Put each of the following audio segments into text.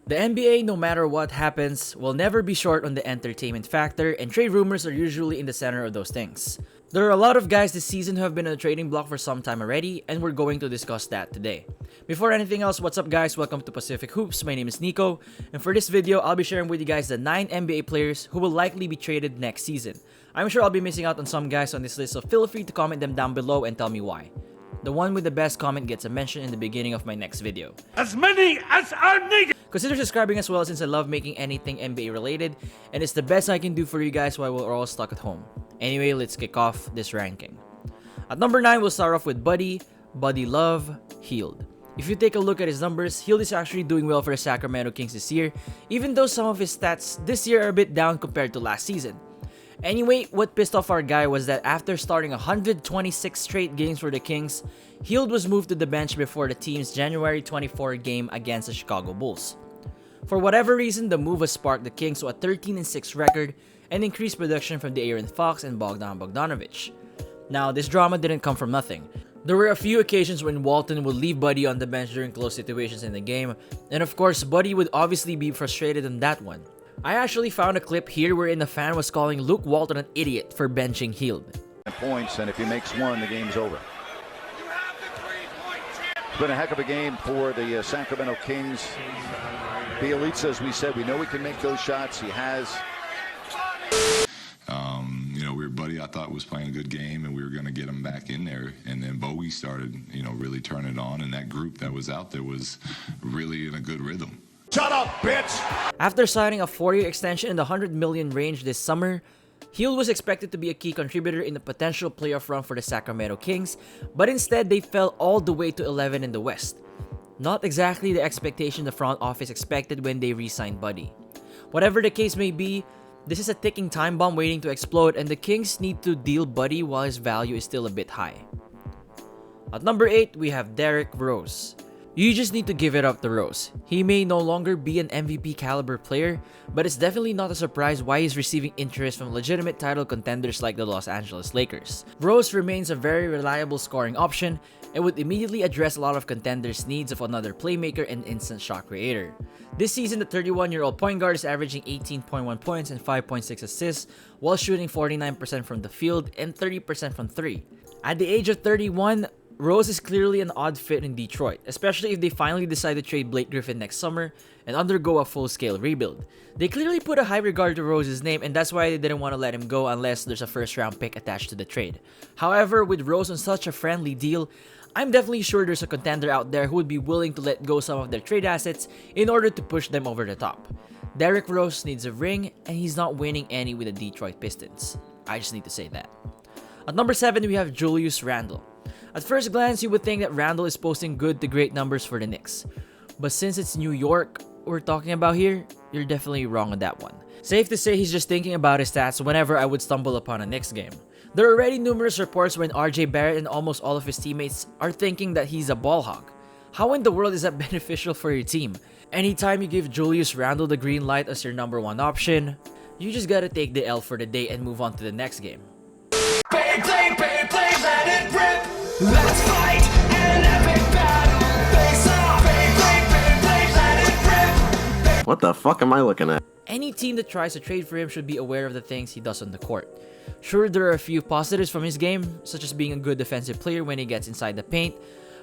The NBA, no matter what happens, will never be short on the entertainment factor, and trade rumors are usually in the center of those things. There are a lot of guys this season who have been on the trading block for some time already, and we're going to discuss that today. Before anything else, what's up guys? Welcome to Pacific Hoops. My name is Nico, and for this video, I'll be sharing with you guys the 9 NBA players who will likely be traded next season. I'm sure I'll be missing out on some guys on this list, so feel free to comment them down below and tell me why. The one with the best comment gets a mention in the beginning of my next video. As many as are needed! Consider subscribing as well, since I love making anything NBA related, and it's the best I can do for you guys while we're all stuck at home. Anyway, let's kick off this ranking. At number 9, we'll start off with Buddy Love, Hield. If you take a look at his numbers, Hield is actually doing well for the Sacramento Kings this year, even though some of his stats this year are a bit down compared to last season. Anyway, what pissed off our guy was that after starting 126 straight games for the Kings, Hield was moved to the bench before the team's January 24 game against the Chicago Bulls. For whatever reason, the move has sparked the Kings to a 13-6 record and increased production from De'Aaron Fox and Bogdan Bogdanovic. Now, this drama didn't come from nothing. There were a few occasions when Walton would leave Buddy on the bench during close situations in the game, and of course, Buddy would obviously be frustrated on that one. I actually found a clip here wherein the fan was calling Luke Walton an idiot for benching Hield. Points, and if he makes one, the game's over. It's been a heck of a game for the Sacramento Kings. Beal, as we said, we know he can make those shots. He has. Buddy, I thought, was playing a good game, and we were going to get him back in there. And then Bowie started, really turning it on, and that group that was out there was really in a good rhythm. Shut up, bitch! After signing a 4-year extension in the $100 million range this summer, Hield was expected to be a key contributor in the potential playoff run for the Sacramento Kings, but instead they fell all the way to 11 in the West. Not exactly the expectation the front office expected when they re-signed Buddy. Whatever the case may be, this is a ticking time bomb waiting to explode, and the Kings need to deal Buddy while his value is still a bit high. At number 8, we have Derrick Rose. You just need to give it up to Rose. He may no longer be an MVP caliber player, but it's definitely not a surprise why he's receiving interest from legitimate title contenders like the Los Angeles Lakers. Rose remains a very reliable scoring option and would immediately address a lot of contenders' needs of another playmaker and instant shot creator. This season, the 31-year-old point guard is averaging 18.1 points and 5.6 assists while shooting 49% from the field and 30% from 3. At the age of 31, Rose is clearly an odd fit in Detroit, especially if they finally decide to trade Blake Griffin next summer and undergo a full-scale rebuild. They clearly put a high regard to Rose's name, and that's why they didn't want to let him go unless there's a first-round pick attached to the trade. However, with Rose on such a friendly deal, I'm definitely sure there's a contender out there who would be willing to let go some of their trade assets in order to push them over the top. Derrick Rose needs a ring, and he's not winning any with the Detroit Pistons. I just need to say that. At number 7, we have Julius Randle. At first glance, you would think that Randle is posting good to great numbers for the Knicks. But since it's New York we're talking about here, you're definitely wrong on that one. Safe to say he's just thinking about his stats whenever I would stumble upon a Knicks game. There are already numerous reports when RJ Barrett and almost all of his teammates are thinking that he's a ball hog. How in the world is that beneficial for your team? Anytime you give Julius Randle the green light as your number 1 option, you just gotta take the L for the day and move on to the next game. Play, let it rip. Let's fight an epic battle. Face off. Play, let it rip. What the fuck am I looking at? Any team that tries to trade for him should be aware of the things he does on the court. Sure, there are a few positives from his game, such as being a good defensive player when he gets inside the paint,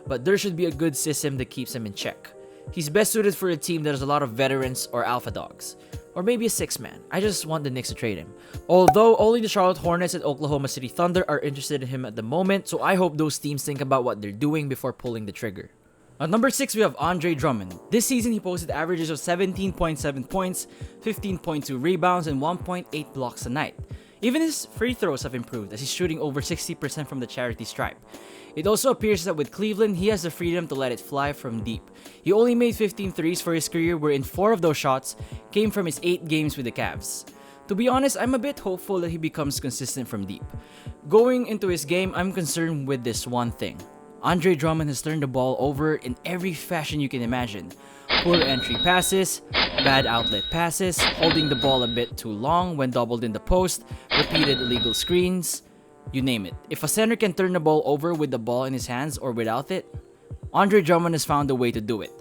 but there should be a good system that keeps him in check. He's best suited for a team that has a lot of veterans or alpha dogs. Or maybe a 6-man. I just want the Knicks to trade him. Although only the Charlotte Hornets and Oklahoma City Thunder are interested in him at the moment, so I hope those teams think about what they're doing before pulling the trigger. At number 6, we have Andre Drummond. This season, he posted averages of 17.7 points, 15.2 rebounds, and 1.8 blocks a night. Even his free throws have improved as he's shooting over 60% from the charity stripe. It also appears that with Cleveland, he has the freedom to let it fly from deep. He only made 15 threes for his career, wherein 4 of those shots came from his 8 games with the Cavs. To be honest, I'm a bit hopeful that he becomes consistent from deep. Going into his game, I'm concerned with this one thing. Andre Drummond has turned the ball over in every fashion you can imagine. Poor entry passes, bad outlet passes, holding the ball a bit too long when doubled in the post, repeated illegal screens, you name it. If a center can turn the ball over with the ball in his hands or without it, Andre Drummond has found a way to do it.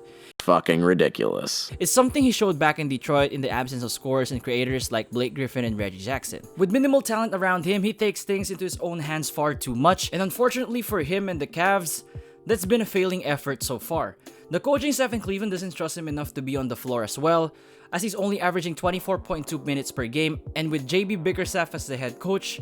fucking ridiculous. It's something he showed back in Detroit in the absence of scorers and creators like Blake Griffin and Reggie Jackson. With minimal talent around him, he takes things into his own hands far too much, and unfortunately for him and the Cavs, that's been a failing effort so far. The coaching staff in Cleveland doesn't trust him enough to be on the floor as well, as he's only averaging 24.2 minutes per game, and with JB Bickerstaff as the head coach,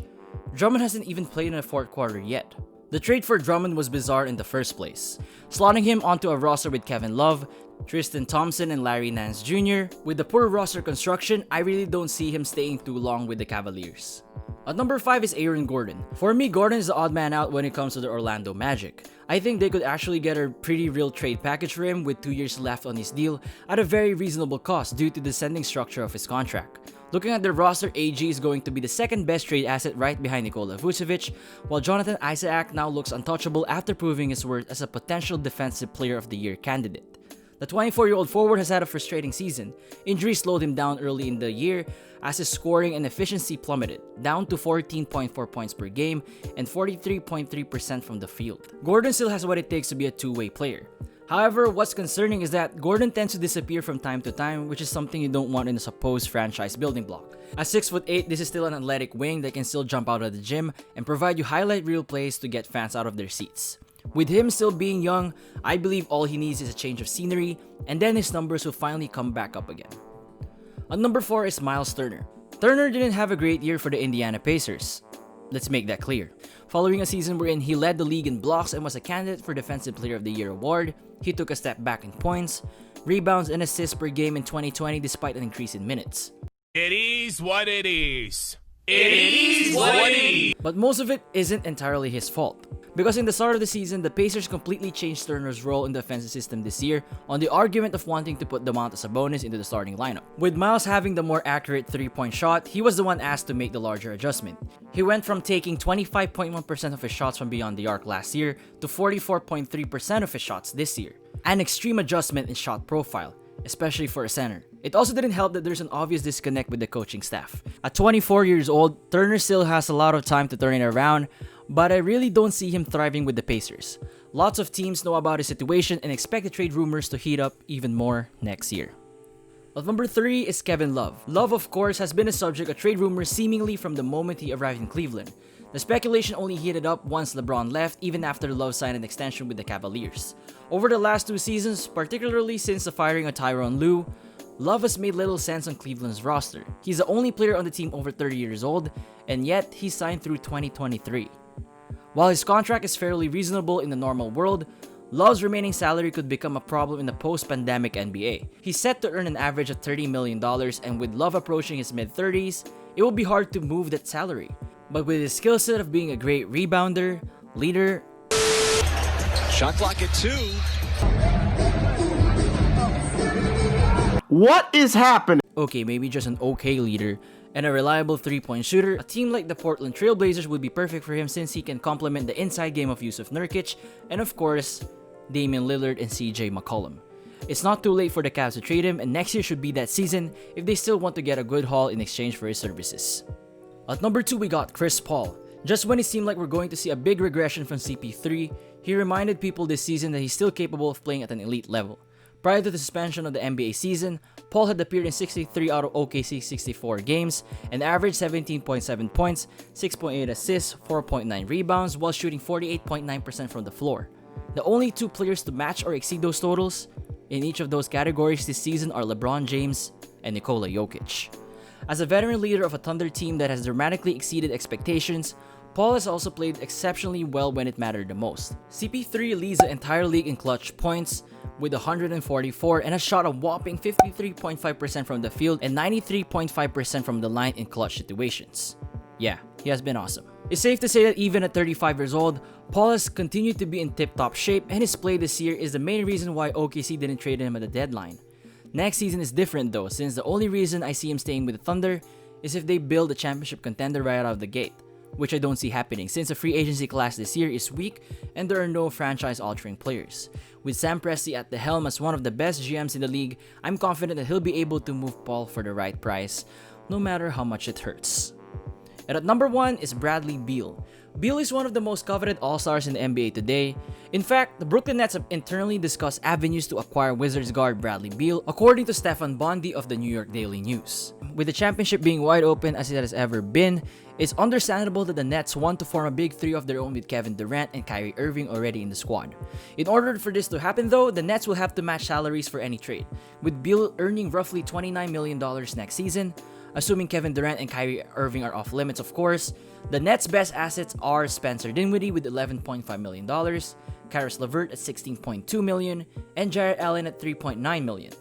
Drummond hasn't even played in the fourth quarter yet. The trade for Drummond was bizarre in the first place, slotting him onto a roster with Kevin Love, Tristan Thompson, and Larry Nance Jr. With the poor roster construction, I really don't see him staying too long with the Cavaliers. At number 5 is Aaron Gordon. For me, Gordon is the odd man out when it comes to the Orlando Magic. I think they could actually get a pretty real trade package for him with 2 years left on his deal at a very reasonable cost due to the descending structure of his contract. Looking at their roster, AG is going to be the second best trade asset right behind Nikola Vucevic, while Jonathan Isaac now looks untouchable after proving his worth as a potential Defensive Player of the Year candidate. The 24-year-old forward has had a frustrating season. Injuries slowed him down early in the year as his scoring and efficiency plummeted, down to 14.4 points per game and 43.3% from the field. Gordon still has what it takes to be a two-way player. However, what's concerning is that Gordon tends to disappear from time to time, which is something you don't want in a supposed franchise building block. At 6'8", this is still an athletic wing that can still jump out of the gym and provide you highlight reel plays to get fans out of their seats. With him still being young, I believe all he needs is a change of scenery, and then his numbers will finally come back up again. At number 4 is Myles Turner. Turner didn't have a great year for the Indiana Pacers. Let's make that clear. Following a season wherein he led the league in blocks and was a candidate for Defensive Player of the Year award, he took a step back in points, rebounds, and assists per game in 2020 despite an increase in minutes. It is what it is. It is what it is. But most of it isn't entirely his fault. Because in the start of the season, the Pacers completely changed Turner's role in the offensive system this year on the argument of wanting to put Domantas Sabonis into the starting lineup. With Myles having the more accurate 3-point shot, he was the one asked to make the larger adjustment. He went from taking 25.1% of his shots from beyond the arc last year to 44.3% of his shots this year. An extreme adjustment in shot profile, especially for a center. It also didn't help that there's an obvious disconnect with the coaching staff. At 24 years old, Turner still has a lot of time to turn it around, but I really don't see him thriving with the Pacers. Lots of teams know about his situation and expect the trade rumors to heat up even more next year. At number 3 is Kevin Love. Love, of course, has been a subject of trade rumors seemingly from the moment he arrived in Cleveland. The speculation only heated up once LeBron left, even after Love signed an extension with the Cavaliers. Over the last 2 seasons, particularly since the firing of Tyronn Lue, Love has made little sense on Cleveland's roster. He's the only player on the team over 30 years old, and yet he signed through 2023. While his contract is fairly reasonable in the normal world, Love's remaining salary could become a problem in the post-pandemic NBA. He's set to earn an average of $30 million, and with Love approaching his mid-30s, it will be hard to move that salary. But with his skill set of being a great rebounder, leader, Shot clock at 2. What is happening? okay, maybe just an okay leader, and a reliable 3-point shooter, a team like the Portland Trail Blazers would be perfect for him since he can complement the inside game of Yusuf Nurkic, and of course, Damian Lillard and CJ McCollum. It's not too late for the Cavs to trade him, and next year should be that season if they still want to get a good haul in exchange for his services. At number 2, we got Chris Paul. Just when it seemed like we're going to see a big regression from CP3, he reminded people this season that he's still capable of playing at an elite level. Prior to the suspension of the NBA season, Paul had appeared in 63 out of OKC's 64 games and averaged 17.7 points, 6.8 assists, 4.9 rebounds, while shooting 48.9% from the floor. The only 2 players to match or exceed those totals in each of those categories this season are LeBron James and Nikola Jokic. As a veteran leader of a Thunder team that has dramatically exceeded expectations, Paul has also played exceptionally well when it mattered the most. CP3 leads the entire league in clutch points with 144 and has shot a whopping 53.5% from the field and 93.5% from the line in clutch situations. Yeah, he has been awesome. It's safe to say that even at 35 years old, Paul has continued to be in tip-top shape, and his play this year is the main reason why OKC didn't trade him at the deadline. Next season is different though, since the only reason I see him staying with the Thunder is if they build a championship contender right out of the gate, which I don't see happening since the free agency class this year is weak and there are no franchise-altering players. With Sam Presti at the helm as one of the best GMs in the league, I'm confident that he'll be able to move Paul for the right price, no matter how much it hurts. And at number 1 is Bradley Beal. Beal is one of the most coveted all-stars in the NBA today. In fact, the Brooklyn Nets have internally discussed avenues to acquire Wizards guard Bradley Beal, according to Stefan Bondi of the New York Daily News. With the championship being wide open as it has ever been, it's understandable that the Nets want to form a big three of their own with Kevin Durant and Kyrie Irving already in the squad. In order for this to happen though, the Nets will have to match salaries for any trade, with Beal earning roughly $29 million next season. Assuming Kevin Durant and Kyrie Irving are off limits, of course, the Nets' best assets are Spencer Dinwiddie with $11.5 million, Caris LeVert at $16.2 million, and Jarrett Allen at $3.9 million.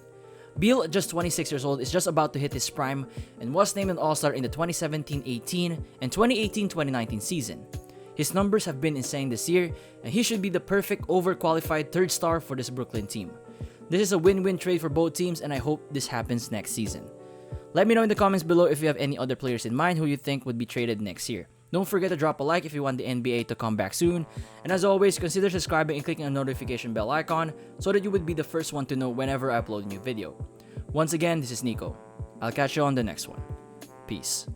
Beal, at just 26 years old, is just about to hit his prime and was named an All-Star in the 2017-18 and 2018-2019 season. His numbers have been insane this year, and he should be the perfect overqualified third star for this Brooklyn team. This is a win-win trade for both teams, and I hope this happens next season. Let me know in the comments below if you have any other players in mind who you think would be traded next year. Don't forget to drop a like if you want the NBA to come back soon. And as always, consider subscribing and clicking the notification bell icon so that you would be the first one to know whenever I upload a new video. Once again, this is Nico. I'll catch you on the next one. Peace.